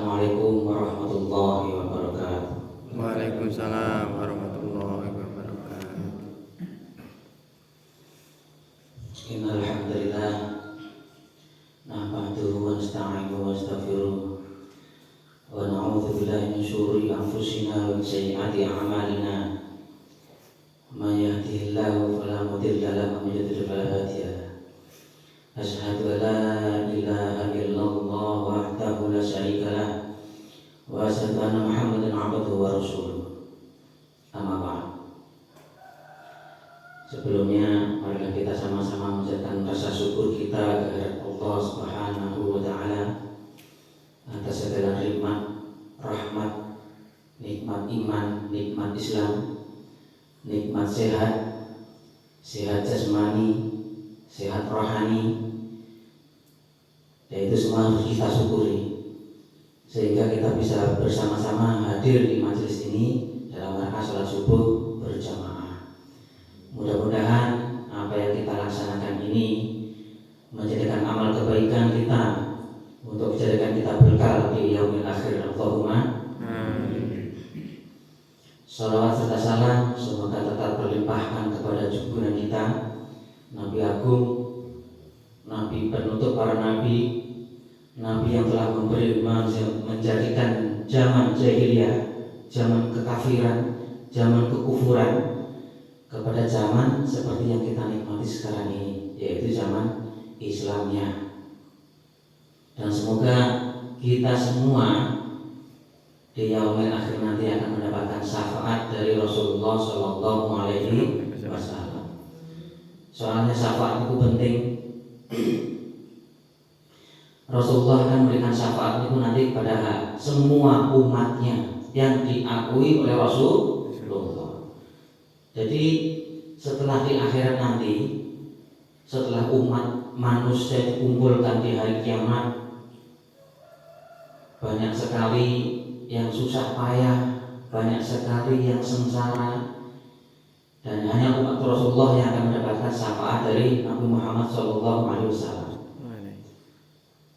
Assalamualaikum warahmatullahi wabarakatuh. Waalaikumsalam warahmatullahi wabarakatuh. Innal hamdalillah nahmaduhu wa nasta'inuhu wa nastaghfiruh wa na'udzu billahi min shururi anfusina wa min sayyiati a'malina. May yahdihillahu fala mudilla lahu wa may yudlil fala hadiya lahu. Asyhadu an la ilaha illallah wahdahu la syarika lah wa asyhadu anna Muhammadan 'abduhu wa rasuluh. Amma ba'd. Sebelumnya marilah kita sama-sama mengucapkan rasa syukur kita kepada Allah Subhanahu wa taala atas segala nikmat, rahmat, nikmat iman, nikmat Islam, nikmat sehat, sehat jasmani, sehat rohani. Dan itu semua harus kita syukuri sehingga kita bisa bersama-sama hadir di majelis ini dalam rangka sholat subuh berjamaah. Mudah-mudahan apa yang kita laksanakan ini menjadikan amal kebaikan kita untuk menjadikan kita berkah di yaumil akhir. Allahumma amin. Shalawat serta salam semoga tetap berlimpahkan kepada junjungan kita Nabi Agung, Nabi penutup para nabi, Nabi yang telah menjadikan zaman jahiliyah, zaman kekafiran, zaman kekufuran kepada zaman seperti yang kita nikmati sekarang ini, yaitu zaman Islamnya. Dan semoga kita semua di yaumil akhir nanti akan mendapatkan syafaat dari Rasulullah Shallallahu Alaihi Wasallam. Soalnya syafaat itu penting. Rasulullah akan memberikan syafaat itu nanti kepada semua umatnya yang diakui oleh Rasulullah. Jadi setelah di akhirat nanti, setelah umat manusia dikumpulkan di hari kiamat, banyak sekali yang susah payah, banyak sekali yang sengsara, dan hanya umat Rasulullah yang akan mendapatkan syafaat dari Nabi Muhammad SAW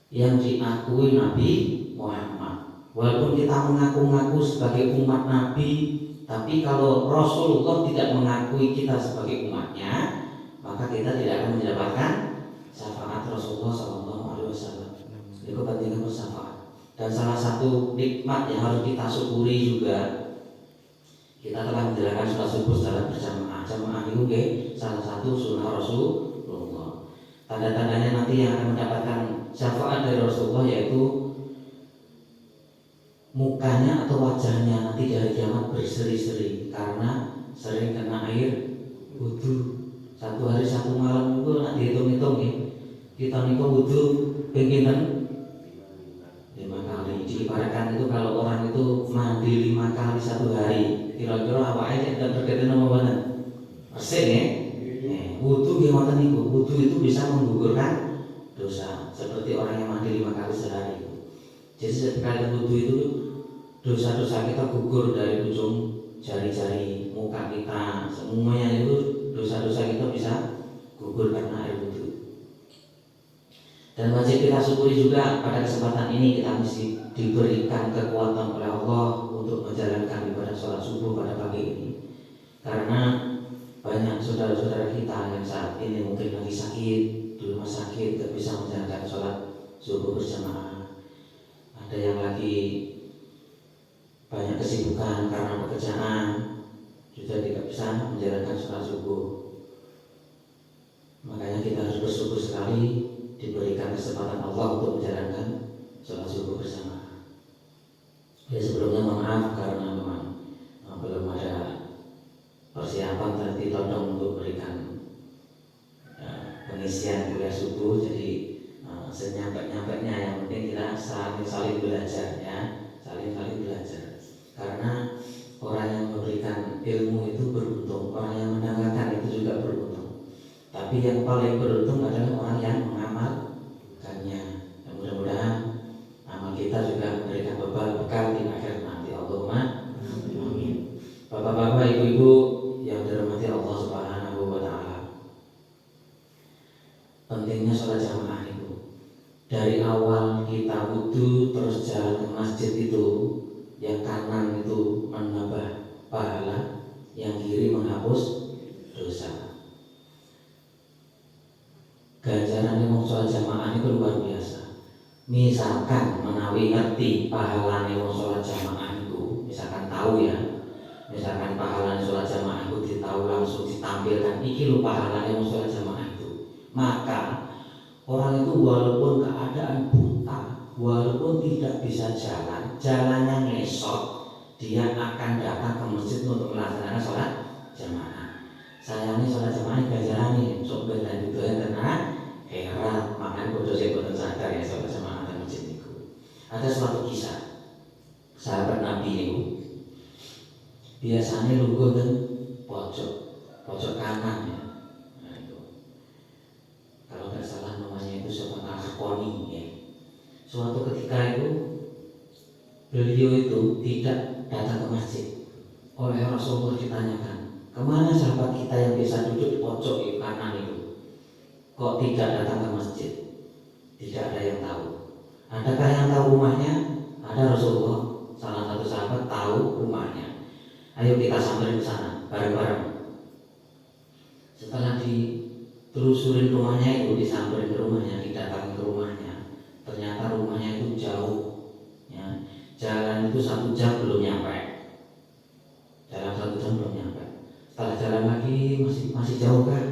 yang diakui Nabi Muhammad. Walaupun kita mengaku-ngaku sebagai umat Nabi, tapi kalau Rasulullah tidak mengakui kita sebagai umatnya, maka kita tidak akan mendapatkan syafaat Rasulullah SAW. Jadi kepentingan bersyafaat. Dan salah satu nikmat yang harus kita syukuri juga, kita telah menjalankan sholat subuh secara berjamaah. Jamaah itu salah satu sunnah Rasulullah. Tanda-tandanya nanti yang akan mendapatkan syafaat dari Rasulullah yaitu mukanya atau wajahnya nanti dari kiamat berseri-seri karena sering kena air wudu. Satu hari satu malam itu nak dihitung-hitung ya. Kita niku wudu pinten 5 kali. Diibaratkan itu kalau orang itu mandi 5 kali satu hari, kira-kira apa aja dan berkaitan sama mana? Persen ya. Wudu gimana niku? Wudu itu bisa menggugurkan dosa seperti orang yang mandi 5 kali sehari. Jadi sekali wudu itu dosa-dosa kita gugur dari ujung jari-jari, muka kita, semuanya itu dosa-dosa kita bisa gugur karena air wudu. Dan wajib kita syukuri juga pada kesempatan ini kita mesti diberikan kekuatan oleh Allah untuk menjalankan ibadah sholat subuh pada pagi ini. Karena banyak saudara-saudara kita yang saat ini mungkin lagi sakit di rumah sakit, tidak bisa menjalankan sholat subuh berjamaah. Ada yang lagi banyak kesibukan karena pekerjaan, juga tidak bisa menjalankan sholat subuh. Makanya kita harus bersyukur sekali diberikan kesempatan Allah untuk menjalankan sholat subuh bersama. Ya sebelumnya maaf karena memang belum ada persiapan tadi todong untuk berikan pengisian kuliah subuh. Jadi senyampe-nyampenya yang penting kita saling belajar ya, saling belajar. Karena orang yang memberikan ilmu itu beruntung, orang yang mendengarkan itu juga beruntung. Tapi yang paling beruntung adalah orang yang mengamalkannya. Dan mudah-mudahan amal kita juga memberikan bekal di akhir nanti. Allahumma amin. Bapak-bapak, ibu-ibu yang dirahmati Allah Subhanahu wa taala. Pentingnya sholat jamaah itu. dari awal kita wudhu terus jalan ke masjid itu, yang kanan itu menambah pahala, yang kiri menghapus dosa. Ganjaran wong sholat jamaah itu luar biasa. Misalkan menawi ngerti pahalane wong sholat jamaah itu, misalkan tahu ya, misalkan pahalane sholat jamaah itu ditahu langsung ditampilkan, iki lho pahalane wong sholat jamaah itu, maka orang itu walaupun keadaan buta, walaupun tidak bisa jalan, jalannya ngesot, dia akan datang ke masjid untuk melaksanakan sholat jamaah. Sayangnya sholat jamaah ganjarannya sok beda itu karena era makan bodoh saya bodoh sadar ya sholat jamaah di masjid itu. Ada suatu kisah sahabat Nabi itu biasanya lungguh dan pojok kanan ya. Nah, itu. Kalau nggak salah namanya itu Sahabat Al-Koni ya. Suatu ketika itu beliau itu tidak datang ke masjid. Oleh Rasulullah ditanyakan, kemana sahabat kita yang bisa duduk di pojok di kanan itu? Kok tidak datang ke masjid? Tidak ada yang tahu. Adakah yang tahu rumahnya? Ada Rasulullah. Salah satu sahabat tahu rumahnya. Ayo kita samperin ke sana bareng-bareng. Setelah ditelusurin rumahnya itu, disamperin ke rumahnya, didatangi ke rumahnya, ternyata rumahnya itu jauh ya. Jalan itu 1 jam belum nyampe. Dalam 1 jam belum nyampe. Setelah jalan lagi masih jauh kan?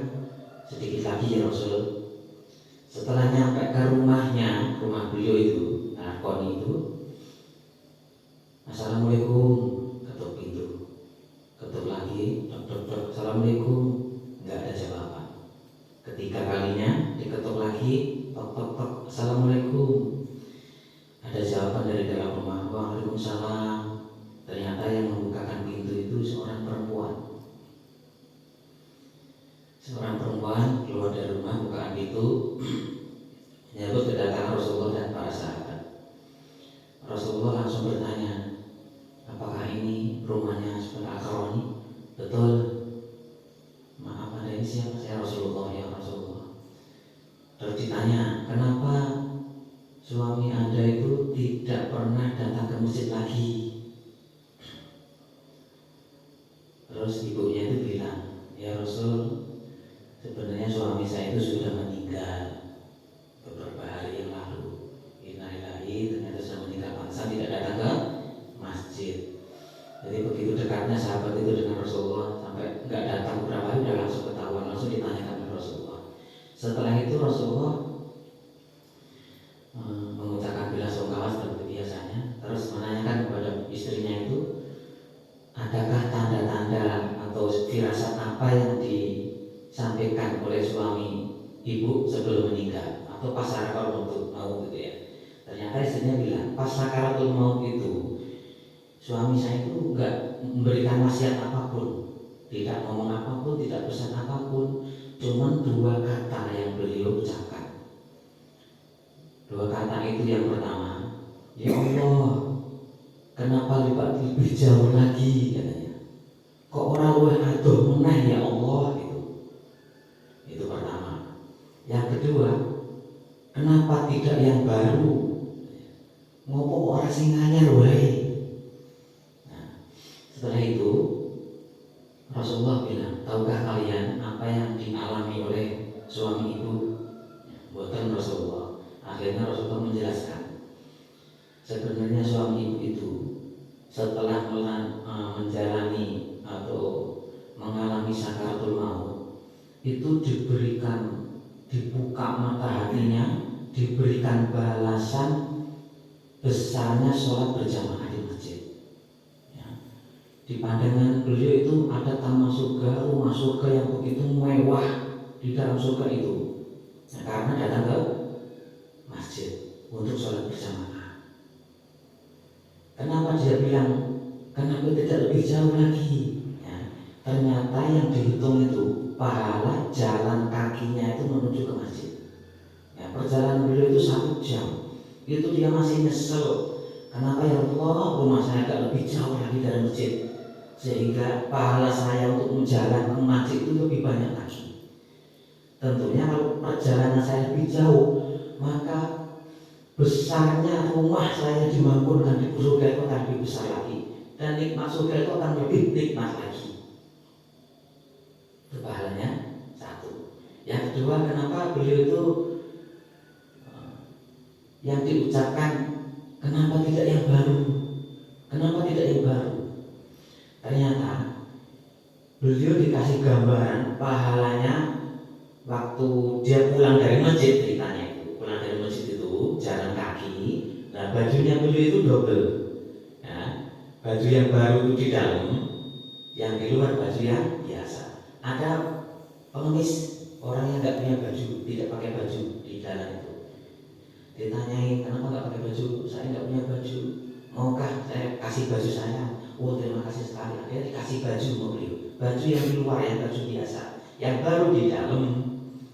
Sedikit lagi ya Rasul. Setelah nyampe ke rumahnya, rumah beliau itu, nah Koni itu, Assalamualaikum, ketuk pintu, ketuk lagi, dok, Assalamualaikum, nggak ada jawaban. Ketiga kalinya diketuk lagi, tok, Assalamualaikum, ada jawaban dari dalam rumah, Waalaikumsalam. Ternyata yang membukakan pintu itu seorang perempuan. Seorang perempuan keluar dari rumah, bukaan pintu, menyambut kedatangan Rasulullah dan para sahabat. Rasulullah langsung bertanya, apakah ini rumahnya Sahabat Al-Koni? Betul. Maaf, ada ini siapa? Saya Rasulullah ya Rasulullah. Terus ditanya, kenapa suami Anda itu tidak pernah datang ke masjid lagi? Terus ibunya itu bilang, ya Rasul, sebenarnya suami saya itu sudah meninggal beberapa hari yang lalu. Innalillahi, ternyata sudah meninggal bangsa, tidak datang ke masjid. Jadi begitu dekatnya sahabat itu dengan Rasulullah, sampai nggak datang beberapa hari udah langsung ketahuan, langsung ditanyakan ke Rasulullah. Setelah itu Rasulullah mengucapkan bela sungkawa seperti biasanya, terus menanyakan kepada istrinya itu, adakah tanda-tanda atau firasat apa yang disampaikan oleh suami ibu sebelum meninggal atau pas sakaratul maut gitu ya. Ternyata istrinya bilang, pas sakaratul maut itu suami saya itu enggak memberikan wasiat apapun, tidak ngomong apapun, tidak pesan apapun, cuman 2 kata yang beliau ucapkan. 2 kata itu, yang pertama, ya Allah, kenapa lebih jauh lagi katanya. Kok orang luwih adoh meneh ya Allah gitu. Itu pertama. Yang kedua, kenapa tidak yang baru? Ngopo orang sing anyar wae. Nah, setelah itu Rasulullah bilang, tahukah kalian apa yang dialami oleh suami ibu? Buatan Rasulullah. Akhirnya Rasulullah menjelaskan, sebenarnya suami ibu itu setelah menjalani atau mengalami sakaratul maut itu diberikan, dibuka mata hatinya, diberikan balasan besarnya sholat berjamaah di masjid ya. Di pandangan beliau itu ada taman surga, rumah surga yang begitu mewah di dalam surga itu ya, karena datang ke masjid untuk sholat berjamaah. Kenapa dia bilang kenapa tidak lebih jauh lagi ya, ternyata yang dihitung itu pahala jalan kakinya itu menuju ke masjid ya. Perjalanan beliau itu 1 jam, itu dia masih nyesel, kenapa ya Allah rumah saya agak lebih jauh lagi dari masjid, sehingga pahala saya untuk menjalan ke masjid itu lebih banyak lagi. Tentunya kalau perjalanan saya lebih jauh, maka besarnya rumah saya dibangunkan di surga itu akan lebih besar lagi, dan nikmat surga itu akan lebih nikmat lagi. Itu pahalanya satu. Yang kedua, kenapa beliau itu yang diucapkan kenapa tidak yang baru? Kenapa tidak yang baru? Ternyata beliau dikasih gambaran pahalanya waktu dia pulang dari masjid, ceritanya itu pulang dari masjid itu jalan kaki. Nah, bajunya beliau itu double, ya, baju yang baru itu di dalam, yang di luar baju yang biasa. Ada pengemis, orang yang nggak punya baju, tidak pakai baju di jalan itu. Ditanyain kenapa nggak pakai baju? Saya nggak punya baju. Maukah saya kasih baju saya? Oh, terima kasih sekali. Dia dikasih baju sama beliau. Baju yang di luar, yang baju biasa, yang baru di dalam.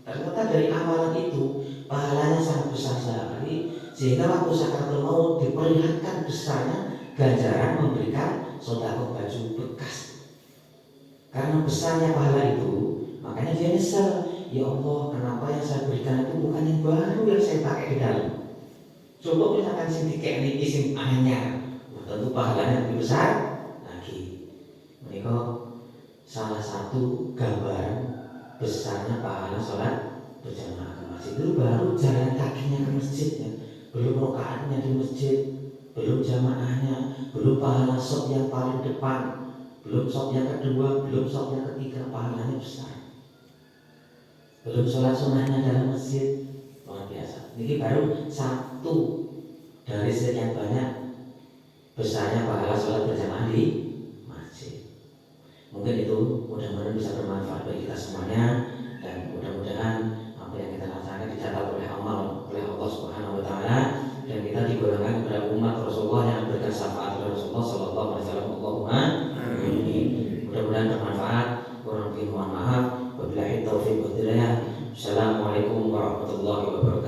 Ternyata dari amalan itu pahalanya sangat besar sekali, sehingga waktu sakaratul maut diperlihatkan besarnya ganjaran memberikan sedekah baju bekas. Karena besarnya pahala itu, makanya dia nyesel. Ya Allah, kenapa yang saya berikan itu bukan yang baru yang saya pakai di dalam? Coba misalkan sing dikek niki sing anyar, tentu pahalanya lebih besar lagi. Mereka salah satu gambaran besarnya pahala sholat berjamaah ke masjid itu baru jalan kakinya ke masjidnya, belum rokaatnya di masjid, belum jamaahnya, belum pahala shop yang paling depan, belum shop yang kedua, belum shop yang ketiga, pahalanya besar. Belum sholat sunnahnya dalam masjid, luar biasa. Ini baru satu dari sekian banyak besarnya pahala sholat berjamaah di masjid. Mungkin itu mudah-mudahan bisa bermanfaat bagi kita semuanya, dan mudah-mudahan apa yang kita laksanakan dicatat oleh Allah Subhanahu wa taala, dan kita digolongkan kepada umat Rasulullah yang memberikan syafaat kepada Rasulullah sallallahu alaihi wasallam. Allahumma amin. Mudah-mudahan bermanfaat. Kurang lebih mohon maaf. Wabillahi taufiq wal hidayah. Assalamualaikum warahmatullahi wabarakatuh.